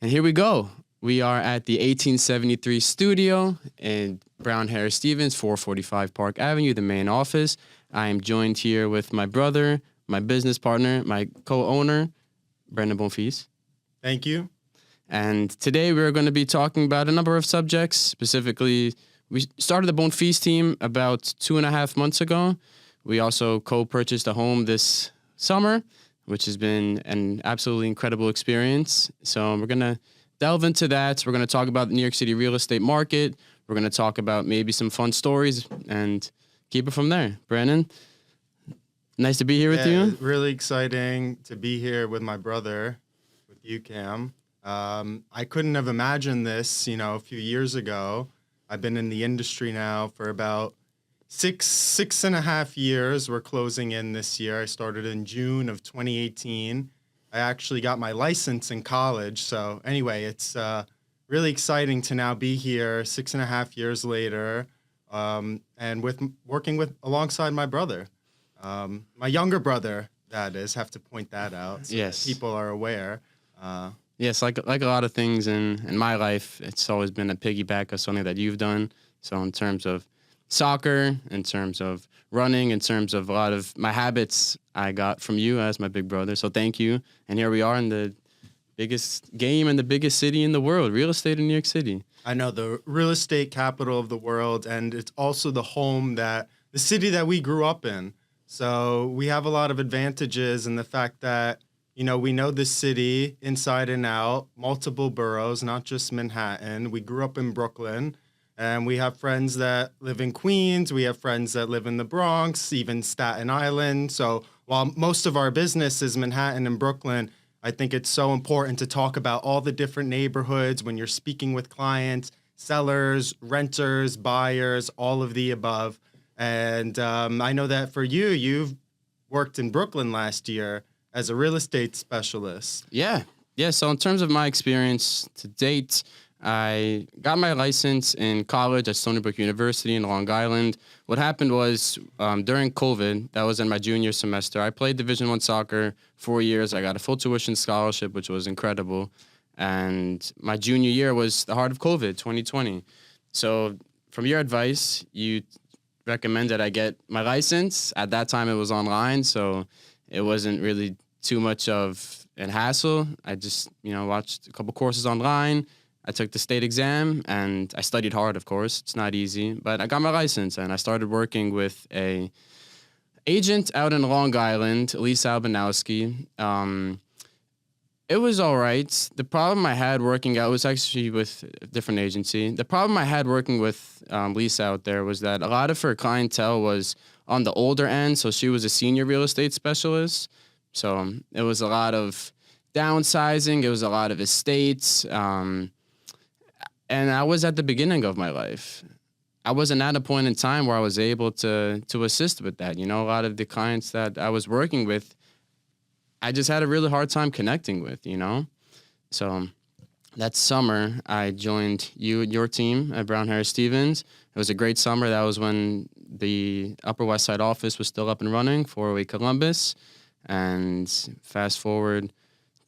And here we go. We are at the 1873 studio in Brown Harris Stevens, 445 Park Avenue, the main office. I am joined here with my brother, my business partner, my co-owner, Brendan Bonfils. Thank you. And today we're going to be talking about a number of subjects. Specifically, we started the Bonfils Team about 2.5 months ago. We also co-purchased a home this summer, which has been an absolutely incredible experience. So we're going to delve into that. We're going to talk about the New York City real estate market. We're going to talk about maybe some fun stories and keep it from there. Brandon, nice to be here with you. Really exciting to be here with my brother, with you, Cam. I couldn't have imagined this, a few years ago. I've been in the industry now for about six and a half years. We're closing in this year. I started in June of 2018. I actually got my license in college. So anyway, it's really exciting to now be here 6.5 years later, and working alongside my brother, my younger brother. That is, have to point that out. So yes, that people are aware. Yes, like a lot of things in my life, it's always been a piggyback of something that you've done. So in terms of soccer, in terms of running, in terms of a lot of my habits, I got from you as my big brother. So thank you. And here we are in the biggest game in the biggest city in the world, real estate in New York City. I know, the real estate capital of the world, and it's also the city that we grew up in. So we have a lot of advantages in the fact that we know this city inside and out, multiple boroughs, not just Manhattan. We grew up in Brooklyn, and we have friends that live in Queens. We have friends that live in the Bronx, even Staten Island. So while most of our business is Manhattan and Brooklyn, I think it's so important to talk about all the different neighborhoods when you're speaking with clients, sellers, renters, buyers, all of the above. And I know that for you, you've worked in Brooklyn last year as a real estate specialist. Yeah. So in terms of my experience to date, I got my license in college at Stony Brook University in Long Island. What happened was during COVID, that was in my junior semester, I played Division I soccer 4 years. I got a full tuition scholarship, which was incredible. And my junior year was the heart of COVID, 2020. So from your advice, you recommended I get my license. At that time, it was online, so it wasn't really too much of a hassle. I just, watched a couple courses online. I took the state exam, and I studied hard, of course. It's not easy, but I got my license, and I started working with a agent out in Long Island, Lisa Albanowski. It was all right. The problem I had working out was actually with a different agency. The problem I had working with Lisa out there was that a lot of her clientele was on the older end, so she was a senior real estate specialist. So it was a lot of downsizing. It was a lot of estates. And I was at the beginning of my life. I wasn't at a point in time where I was able to assist with that. A lot of the clients that I was working with, I just had a really hard time connecting with, So that summer, I joined your team at Brown Harris Stevens. It was a great summer. That was when the Upper West Side office was still up and running, 408 Columbus. And fast forward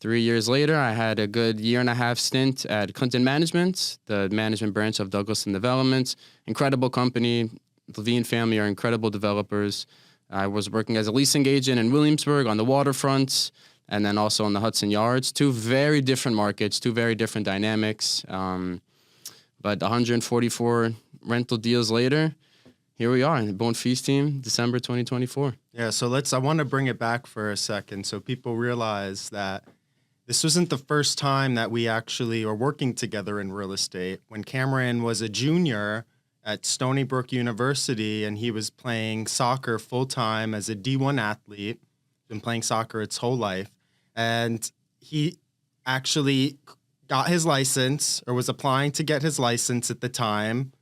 3 years later, I had a good 1.5-year stint at Clinton Management, the management branch of Douglaston Development. Incredible company. The Levine family are incredible developers. I was working as a leasing agent in Williamsburg on the waterfront, and then also on the Hudson Yards. 2 very different markets, 2 very different dynamics. But 144 rental deals later, here we are in the Bonfils Team, December 2024. Yeah, so I want to bring it back for a second so people realize that this wasn't the first time that we actually are working together in real estate. When Cameron was a junior at Stony Brook University, and he was playing soccer full-time as a D1 athlete, been playing soccer its whole life, and he actually got his license, or was applying to get his license at the time,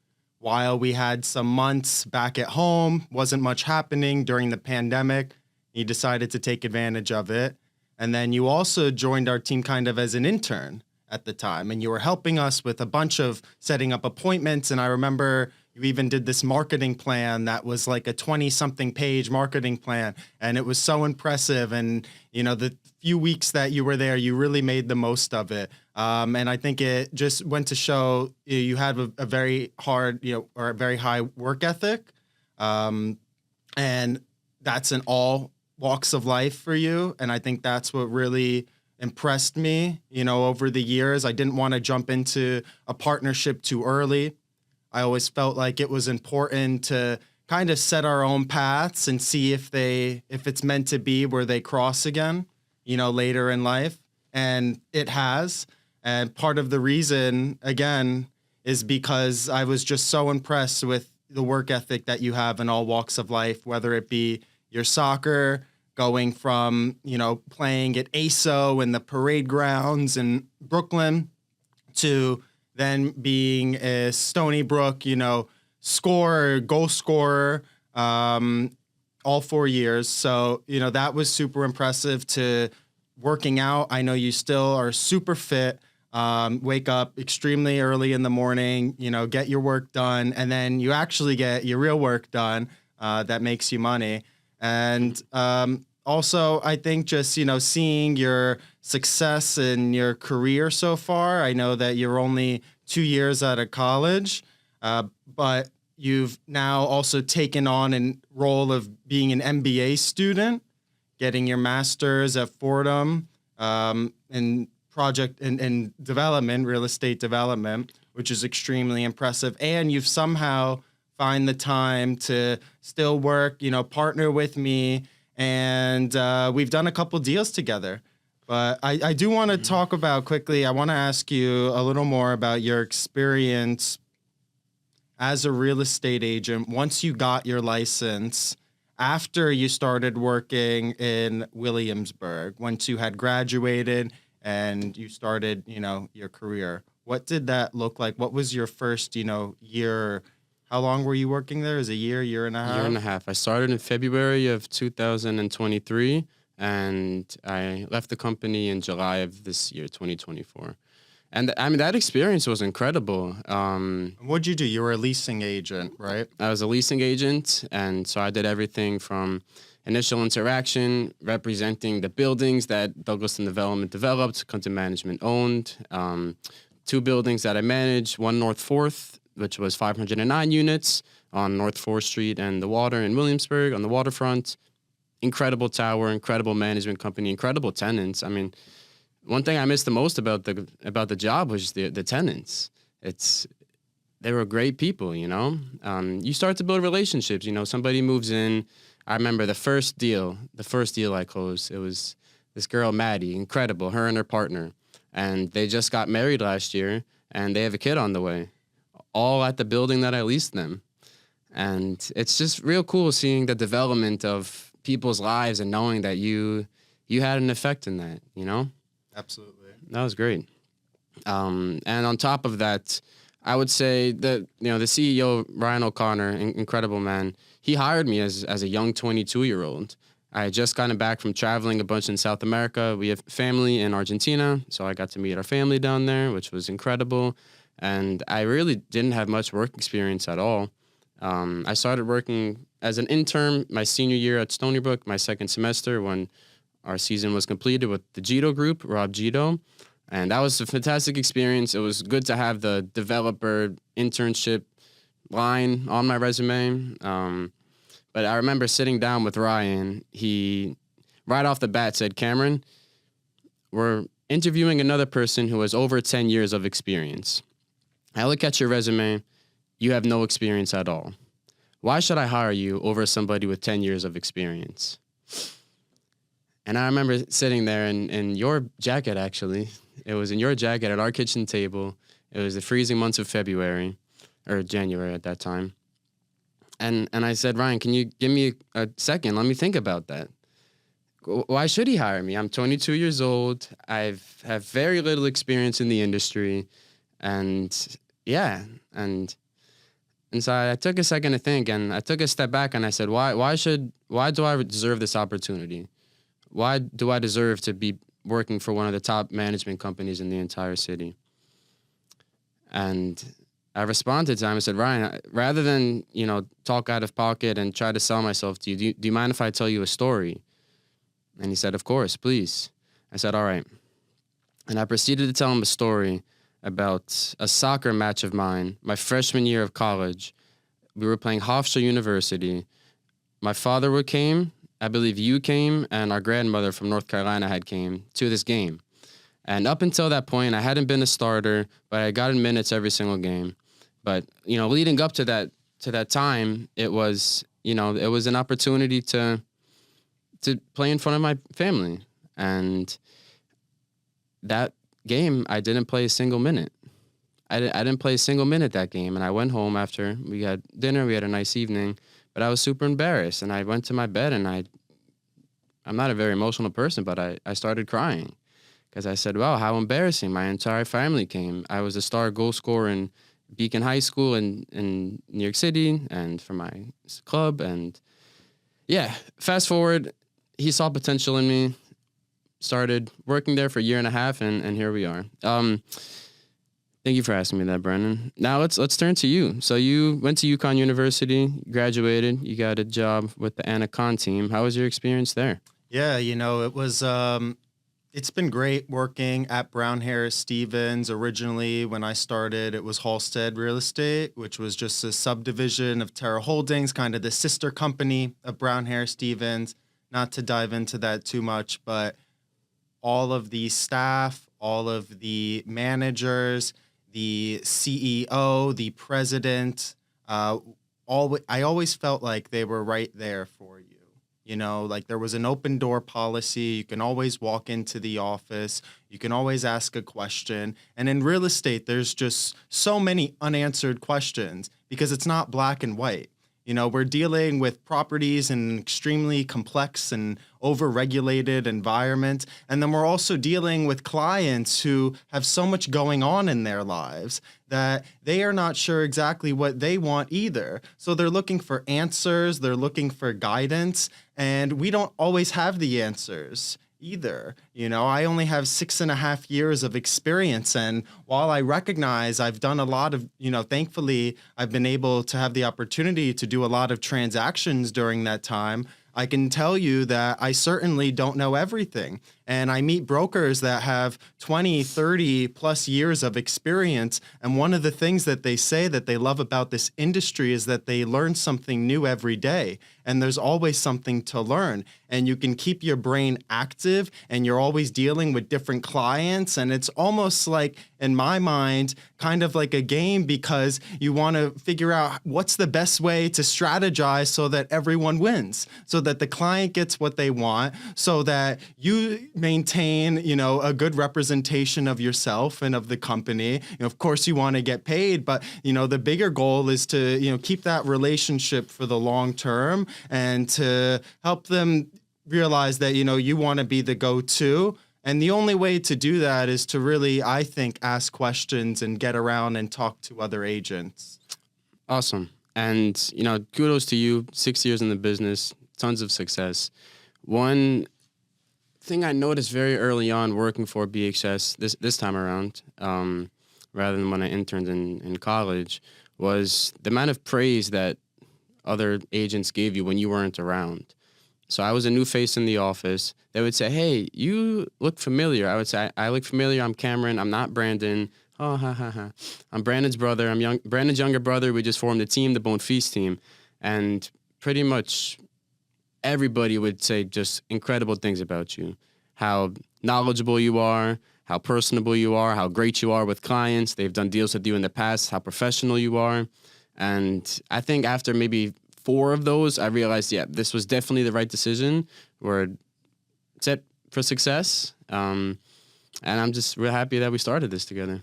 while we had some months back at home, wasn't much happening during the pandemic. He decided to take advantage of it. And then you also joined our team kind of as an intern at the time, and you were helping us with a bunch of setting up appointments. And I remember You even did this marketing plan that was like a 20-something page marketing plan, and it was so impressive. And, the few weeks that you were there, you really made the most of it. And I think it just went to show you have a very hard, or a very high work ethic. And that's in all walks of life for you. And I think that's what really impressed me, over the years. I didn't want to jump into a partnership too early. I always felt like it was important to kind of set our own paths and see if it's meant to be where they cross again, later in life. And it has. And part of the reason, again, is because I was just so impressed with the work ethic that you have in all walks of life, whether it be your soccer, going from, playing at ASO in the parade grounds in Brooklyn to then being a Stony Brook, goal scorer, all 4 years. So, that was super impressive. To working out, I know you still are super fit. Wake up extremely early in the morning, get your work done, and then you actually get your real work done that makes you money. And also, I think just, seeing your success in your career so far, I know that you're only 2 years out of college, but you've now also taken on a role of being an MBA student, getting your master's at Fordham in project and development, real estate development, which is extremely impressive. And you've somehow find the time to still work, partner with me. And we've done a couple deals together. But I do want to talk about quickly, I want to ask you a little more about your experience as a real estate agent once you got your license, after you started working in Williamsburg, once you had graduated and you started, your career. What did that look like? What was your first, year? How long were you working there? Is it a year and a half? Year and a half. I started in February of 2023, and I left the company in July of this year, 2024. And that experience was incredible. What'd you do? You were a leasing agent, right? I was a leasing agent, and so I did everything from initial interaction, representing the buildings that Douglaston Development developed, Country Management owned, 2 buildings that I managed, one North 4th, which was 509 units on North 4th Street and the water in Williamsburg on the waterfront. Incredible tower, incredible management company, incredible tenants. I mean, one thing I missed the most about the job was the tenants. They were great people, You start to build relationships. Somebody moves in. I remember the first deal I closed, it was this girl, Maddie, incredible, her and her partner. And they just got married last year, and they have a kid on the way, all at the building that I leased them. And it's just real cool seeing the development of people's lives and knowing that you had an effect in that, Absolutely. That was great. And on top of that, I would say that, the CEO, Ryan O'Connor, incredible man, he hired me as a young 22-year-old. I had just gotten back from traveling a bunch in South America. We have family in Argentina, so I got to meet our family down there, which was incredible. And I really didn't have much work experience at all. I started working as an intern my senior year at Stony Brook, my second semester, when our season was completed with the Gito group, Rob Gito. And that was a fantastic experience. It was good to have the developer internship line on my resume. But I remember sitting down with Ryan. He, right off the bat, said, "Cameron, we're interviewing another person who has over 10 years of experience. I look at your resume. You have no experience at all. Why should I hire you over somebody with 10 years of experience?" And I remember sitting there in your jacket, actually. It was in your jacket at our kitchen table. It was the freezing months of February, or January at that time. And I said, "Ryan, can you give me a second? Let me think about that. Why should he hire me? I'm 22 years old. I have very little experience in the industry. And yeah, and so I took a second to think, and I took a step back, and I said, why do I deserve this opportunity? Why do I deserve to be working for one of the top management companies in the entire city?" And I responded to him. I said, Ryan, rather than, talk out of pocket and try to sell myself to you, do you mind if I tell you a story? And he said, of course, please. I said, all right. And I proceeded to tell him a story about a soccer match of mine, my freshman year of college. We were playing Hofstra University. My father came, I believe you came, and our grandmother from North Carolina had came to this game. And up until that point, I hadn't been a starter, but I had gotten minutes every single game. But, leading up to that time, it was an opportunity to play in front of my family. And that game, I didn't play a single minute. I didn't play a single minute that game. And I went home after we had dinner. We had a nice evening. But I was super embarrassed. And I went to my bed, and I'm not a very emotional person, but I started crying. Because I said, wow, how embarrassing. My entire family came. I was a star goal scorer in Beacon High School in New York City and for my club. And yeah, fast forward, he saw potential in me, started working there for a year and a half, and here we are. Thank you for asking me that, Brennan. Now let's turn to you. So you went to UConn University, graduated, you got a job with the Bonfils team. How was your experience there? Yeah, it was it's been great working at Brown Harris Stevens. Originally, when I started, it was Halstead Real Estate, which was just a subdivision of Terra Holdings, kind of the sister company of Brown Harris Stevens. Not to dive into that too much, but all of the staff, all of the managers, the CEO, the president, I always felt like they were right there for you. Like there was an open door policy. You can always walk into the office. You can always ask a question. And in real estate, there's just so many unanswered questions because it's not black and white. We're dealing with properties in an extremely complex and over-regulated environment. And then we're also dealing with clients who have so much going on in their lives that they are not sure exactly what they want either. So they're looking for answers. They're looking for guidance. And we don't always have the answers either. I only have 6.5 years of experience. And while I recognize I've done a lot of, thankfully, I've been able to have the opportunity to do a lot of transactions during that time, I can tell you that I certainly don't know everything. And I meet brokers that have 20, 30 plus years of experience. And one of the things that they say that they love about this industry is that they learn something new every day. And there's always something to learn. And you can keep your brain active, and you're always dealing with different clients. And it's almost like, in my mind, kind of like a game, because you want to figure out what's the best way to strategize so that everyone wins, so that the client gets what they want, so that you maintain, a good representation of yourself and of the company. Of course, you want to get paid, but, the bigger goal is to, keep that relationship for the long term and to help them realize that, you want to be the go-to. And the only way to do that is to really, I think, ask questions and get around and talk to other agents. Awesome. And, kudos to you, 6 years in the business, tons of success. One thing I noticed very early on working for BHS this time around, rather than when I interned in college, was the amount of praise that other agents gave you when you weren't around. So I was a new face in the office. They would say, hey, you look familiar. I would say, I look familiar. I'm Cameron. I'm not Brandon. Oh, ha, ha, ha. I'm Brandon's brother. I'm Brandon's younger brother. We just formed a team, the Bonfils Team. And pretty much everybody would say just incredible things about you. How knowledgeable you are, how personable you are, how great you are with clients. They've done deals with you in the past, how professional you are. And I think after maybe 4 of those, I realized, yeah, this was definitely the right decision. We're set for success. And I'm just real happy that we started this together.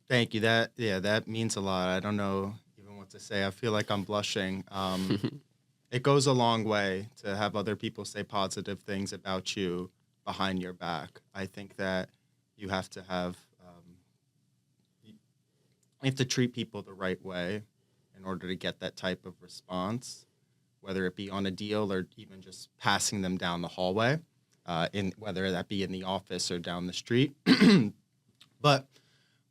Thank you. That means a lot. I don't know even what to say. I feel like I'm blushing. It goes a long way to have other people say positive things about you behind your back. I think that you have to treat people the right way in order to get that type of response, whether it be on a deal or even just passing them down the hallway, whether that be in the office or down the street. But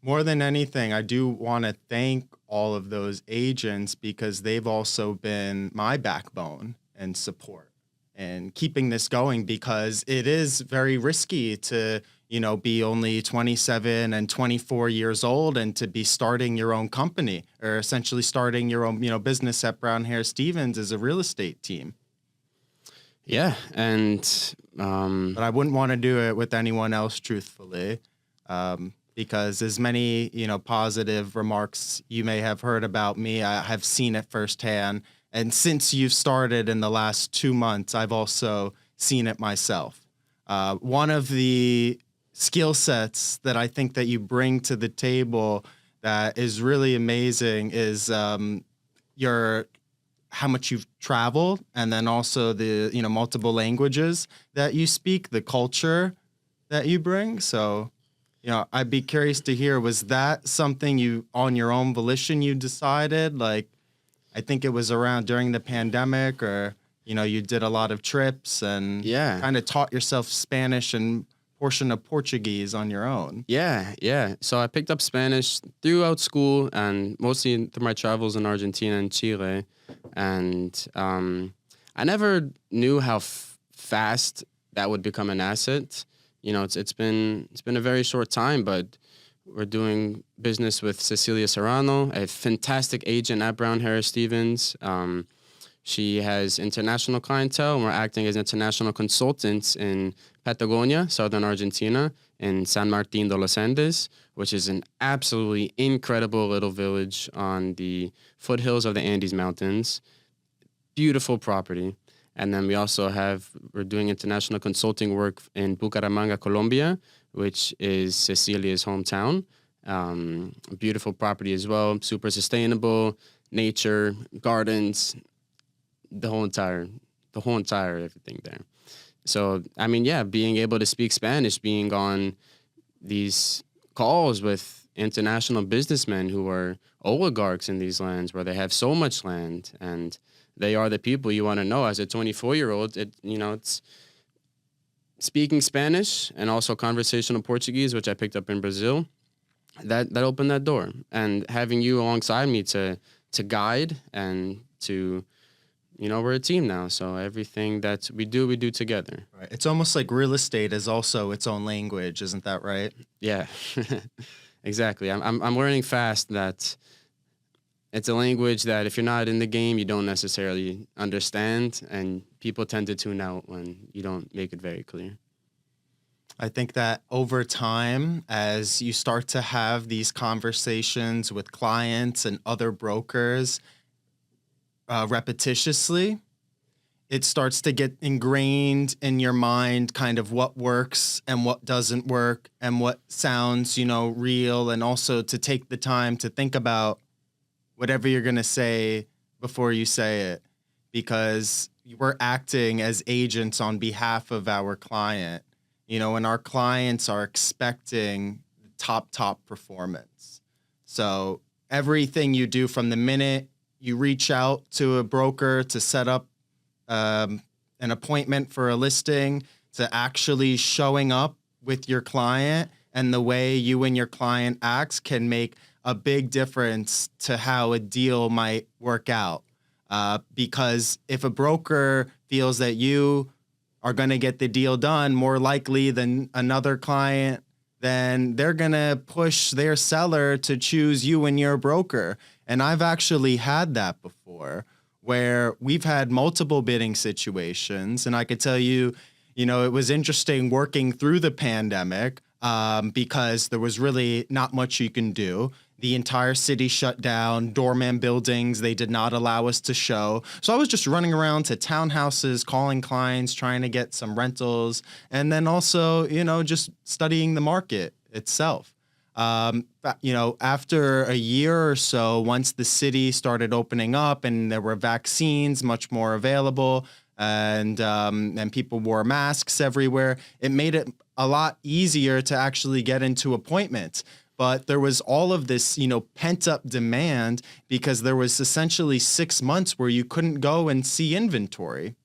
more than anything, I do want to thank all of those agents because they've also been my backbone and support and keeping this going because it is very risky to, be only 27 and 24 years old and to be starting your own company or essentially starting your own, business at Brown Hair Stevens as a real estate team. Yeah. And, but I wouldn't want to do it with anyone else, truthfully. Because as many, positive remarks you may have heard about me, I have seen it firsthand. And since you've started in the last 2 months, I've also seen it myself. One of the skill sets that I think that you bring to the table that is really amazing is how much you've traveled, and then also the, multiple languages that you speak, the culture that you bring. So, I'd be curious to hear, was that something you, on your own volition, you decided? Like, I think it was around during the pandemic, or, you did a lot of trips and kind of taught yourself Spanish and portion of Portuguese on your own. Yeah. So I picked up Spanish throughout school and mostly through my travels in Argentina and Chile. And I never knew how fast that would become an asset. It's been a very short time, but we're doing business with Cecilia Serrano, a fantastic agent at Brown Hair Stevens. She has international clientele, and we're acting as international consultants in Patagonia, southern Argentina, in San Martín de los Andes, which is an absolutely incredible little village on the foothills of the Andes Mountains. Beautiful property. And then we're doing international consulting work in Bucaramanga, Colombia, which is Cecilia's hometown. Beautiful property as well, super sustainable, nature, gardens, the whole entire everything there. So, being able to speak Spanish, being on these calls with international businessmen who are oligarchs in these lands where they have so much land and they are the people you want to know as a 24-year-old. It's speaking Spanish and also conversational Portuguese, which I picked up in Brazil. That opened that door, and having you alongside me to guide and to, we're a team now. So everything that we do together. Right. It's almost like real estate is also its own language, isn't that right? Yeah, exactly. I'm learning fast that it's a language that if you're not in the game, you don't necessarily understand, and people tend to tune out when you don't make it very clear. I think that over time, as you start to have these conversations with clients and other brokers repetitiously, it starts to get ingrained in your mind kind of what works and what doesn't work and what sounds, real, and also to take the time to think about whatever you're going to say before you say it, because we're acting as agents on behalf of our client, and our clients are expecting top performance. So everything you do from the minute you reach out to a broker to set up an appointment for a listing, to actually showing up with your client, and the way you and your client acts can make a big difference to how a deal might work out. Because if a broker feels that you are going to get the deal done more likely than another client, then they're going to push their seller to choose you and your broker. And I've actually had that before, where we've had multiple bidding situations. And I could tell you, it was interesting working through the pandemic because there was really not much you can do. The entire city shut down, doorman buildings, they did not allow us to show. So I was just running around to townhouses, calling clients, trying to get some rentals, and then also, just studying the market itself. After a year or so, once the city started opening up and there were vaccines much more available, and people wore masks everywhere, it made it a lot easier to actually get into appointments. But there was all of this, pent up demand because there was essentially 6 months where you couldn't go and see inventory.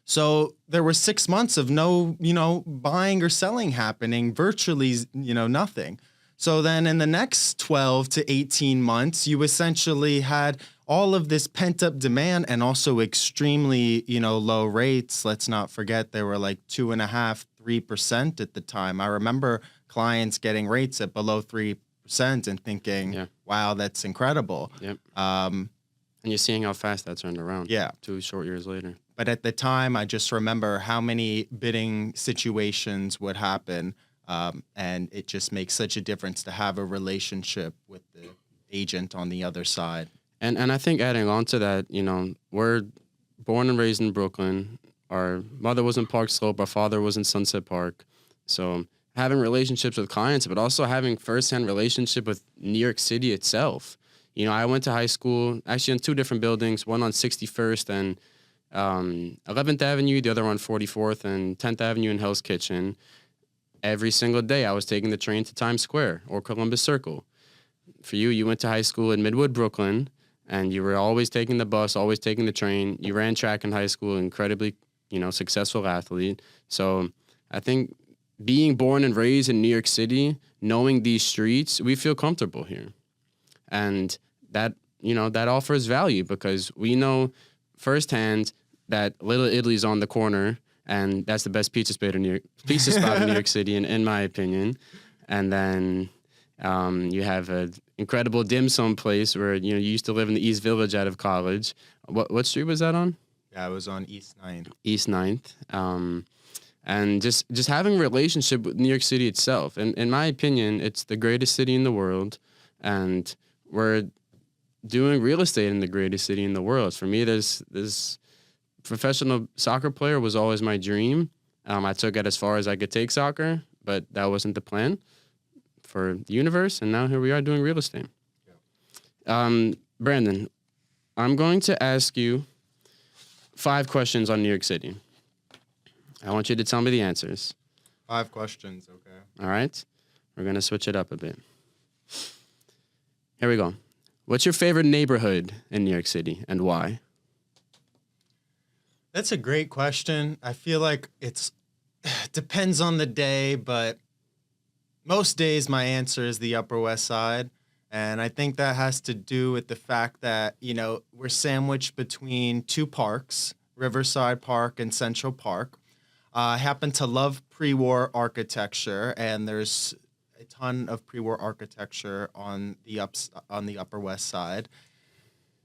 So there were 6 months of no, buying or selling happening, virtually, nothing. So then in the next 12 to 18 months, you essentially had all of this pent up demand and also extremely, low rates. Let's not forget they were like 2.5%, 3% at the time. I remember clients getting rates at below 3% and thinking, Yeah. wow, that's incredible. Yep. And you're seeing how fast that turned around. Yeah. 2 short years later. But at the time, I just remember how many bidding situations would happen. And it just makes such a difference to have a relationship with the agent on the other side. And I think adding on to that, we're born and raised in Brooklyn. Our mother was in Park Slope. Our father was in Sunset Park. So having relationships with clients, but also having firsthand relationship with New York City itself. I went to high school, actually in 2 different buildings, one on 61st and 11th Avenue, the other on 44th and 10th Avenue in Hell's Kitchen. Every single day I was taking the train to Times Square or Columbus Circle. For you went to high school in Midwood, Brooklyn, and you were always taking the bus, always taking the train. You ran track in high school, incredibly, successful athlete. So I think being born and raised in New York City, knowing these streets, we feel comfortable here. And that, that offers value because we know firsthand that Little Italy's on the corner, and that's the best pizza spot in New York City, in my opinion. And then you have an incredible dim sum place where you used to live in the East Village out of college. What street was that on? Yeah, I was on East 9th. East 9th. And just having a relationship with New York City itself. And in my opinion, it's the greatest city in the world, and we're doing real estate in the greatest city in the world. For me, this professional soccer player was always my dream. I took it as far as I could take soccer, but that wasn't the plan for the universe. And now here we are doing real estate. Yeah. Brandon, I'm going to ask you 5 questions on New York City. I want you to tell me the answers. 5 questions, okay. All right? We're going to switch it up a bit. Here we go. What's your favorite neighborhood in New York City and why? That's a great question. I feel like it depends on the day, but most days my answer is the Upper West Side. And I think that has to do with the fact that, we're sandwiched between 2 parks, Riverside Park and Central Park. I happen to love pre-war architecture, and there's a ton of pre-war architecture on the Upper West Side.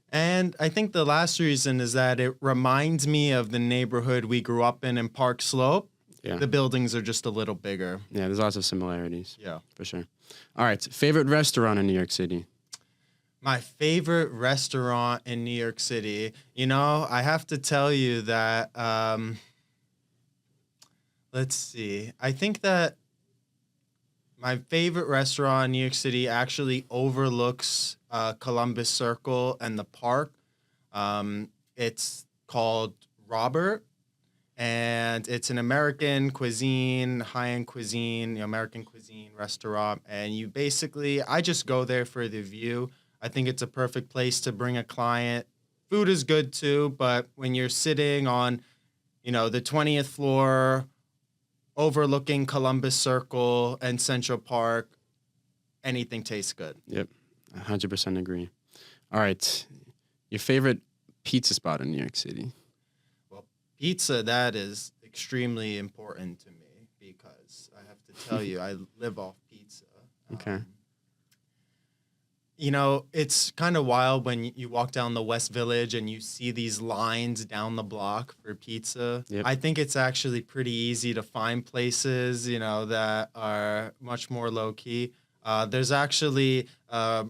And I think the last reason is that it reminds me of the neighborhood we grew up in Park Slope. Yeah. The buildings are just a little bigger. Yeah, there's lots of similarities. Yeah. For sure. All right, favorite restaurant in New York City? My favorite restaurant in New York City, I have to tell you that, let's see. I think that my favorite restaurant in New York City actually overlooks Columbus Circle and the park. It's called Robert, and it's an American cuisine, high-end cuisine, American cuisine restaurant. And I just go there for the view. I think it's a perfect place to bring a client. Food is good too, but when you're sitting on, the 20th floor, overlooking Columbus Circle and Central Park, anything tastes good. Yep, 100% agree. All right, your favorite pizza spot in New York City? Well, pizza, that is extremely important to me because I have to tell you, I live off pizza. Okay. It's kind of wild when you walk down the West Village and you see these lines down the block for pizza. Yep. I think it's actually pretty easy to find places, that are much more low-key. There's actually a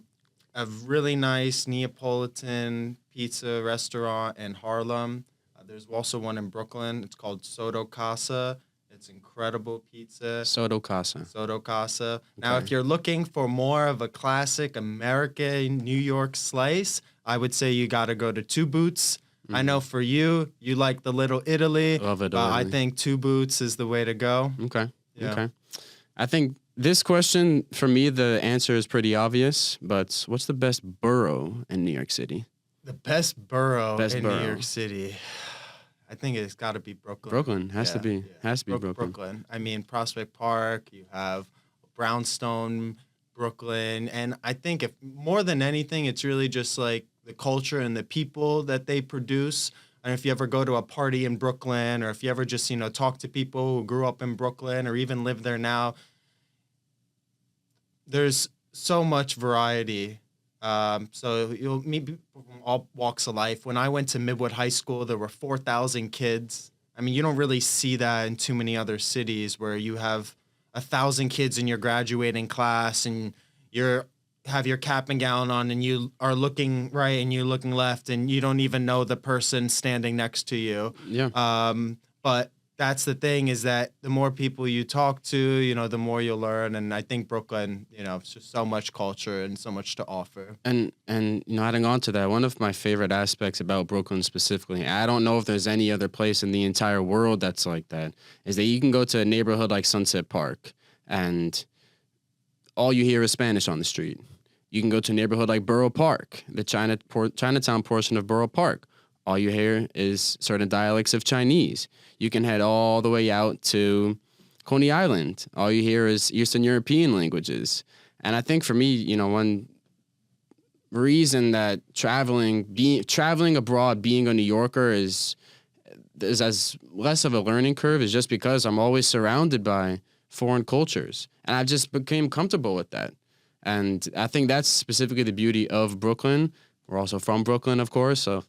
really nice Neapolitan pizza restaurant in Harlem. There's also one in Brooklyn. It's called Soto Casa. It's incredible pizza. Soto Casa. Okay. Now, if you're looking for more of a classic American New York slice, I would say you got to go to Two Boots. Mm-hmm. I know for you like the Little Italy. Love it. I think Two Boots is the way to go. Okay. Yeah. Okay. I think this question, for me, the answer is pretty obvious, but what's the best borough in New York City? The best borough in New York City. I think it's got to be Brooklyn. Brooklyn has to be. Yeah. Has to be Brooklyn. I mean, Prospect Park. You have Brownstone Brooklyn. And I think if more than anything, it's really just like the culture and the people that they produce. And if you ever go to a party in Brooklyn, or if you ever just, talk to people who grew up in Brooklyn or even live there now, there's so much variety. So you'll meet people from all walks of life. When I went to Midwood High School, there were 4,000 kids. I mean, you don't really see that in too many other cities where you have 1,000 kids in your graduating class and have your cap and gown on and you are looking right and you're looking left and you don't even know the person standing next to you. Yeah. But that's the thing, is that the more people you talk to, the more you'll learn. And I think Brooklyn, it's just so much culture and so much to offer. And adding on to that, one of my favorite aspects about Brooklyn specifically, I don't know if there's any other place in the entire world that's like that, is that you can go to a neighborhood like Sunset Park and all you hear is Spanish on the street. You can go to a neighborhood like Borough Park, the Chinatown portion of Borough Park. All you hear is certain dialects of Chinese. You can head all the way out to Coney Island. All you hear is Eastern European languages. And I think for me, one reason that traveling abroad, being a New Yorker is as less of a learning curve is just because I'm always surrounded by foreign cultures. And I've just became comfortable with that. And I think that's specifically the beauty of Brooklyn. We're also from Brooklyn, of course, so,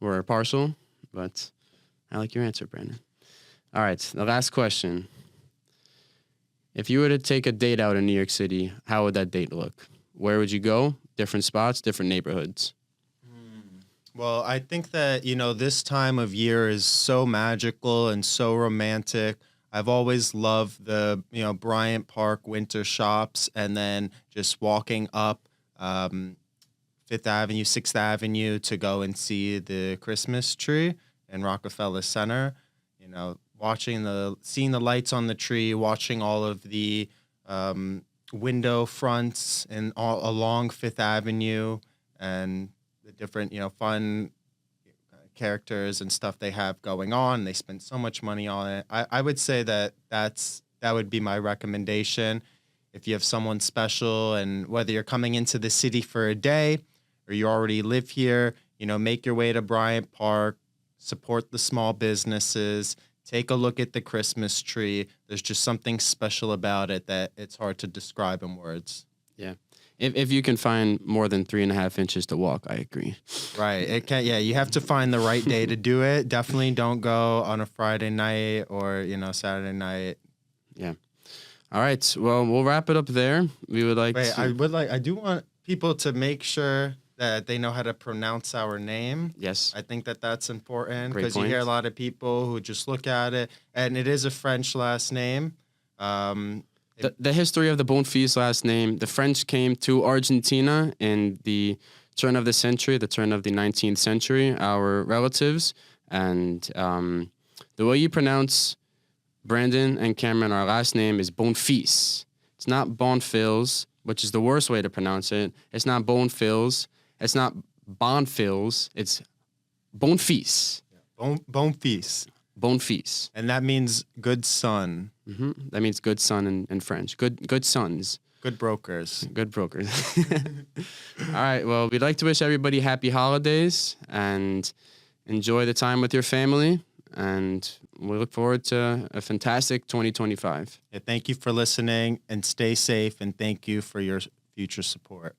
we're partial, but I like your answer, Brandon. All right, the last question. If you were to take a date out in New York City, how would that date look? Where would you go? Different spots, different neighborhoods? Well, I think that, this time of year is so magical and so romantic. I've always loved the, Bryant Park winter shops and then just walking up Fifth Avenue, Sixth Avenue to go and see the Christmas tree in Rockefeller Center. Seeing the lights on the tree, watching all of the window fronts and all along Fifth Avenue and the different, fun characters and stuff they have going on. They spend so much money on it. I would say that would be my recommendation. If you have someone special, and whether you're coming into the city for a day or you already live here, make your way to Bryant Park, support the small businesses, take a look at the Christmas tree. There's just something special about it that it's hard to describe in words. Yeah. If you can find more than 3.5 inches to walk, I agree. Right. It can. Yeah. You have to find the right day to do it. Definitely don't go on a Friday night or, Saturday night. Yeah. All right. Well, we'll wrap it up there. We would like I do want people to make sure that they know how to pronounce our name. Yes. I think that that's important, Great because you point. hear a lot of people who just look at it, and it is a French last name. The history of the Bonfils last name, the French came to Argentina in the turn of the 19th century, our relatives. And the way you pronounce Brandon and Cameron, our last name, is Bonfils. It's not Bonfils, which is the worst way to pronounce it. It's not Bonfils. It's not Bonfils. It's Bonfils. Bonfils. Bonfils. And that means good son. Mm-hmm. That means good son in French. Good sons. Good brokers. Good brokers. All right. Well, we'd like to wish everybody happy holidays and enjoy the time with your family. And we look forward to a fantastic 2025. Yeah, thank you for listening, and stay safe, and thank you for your future support.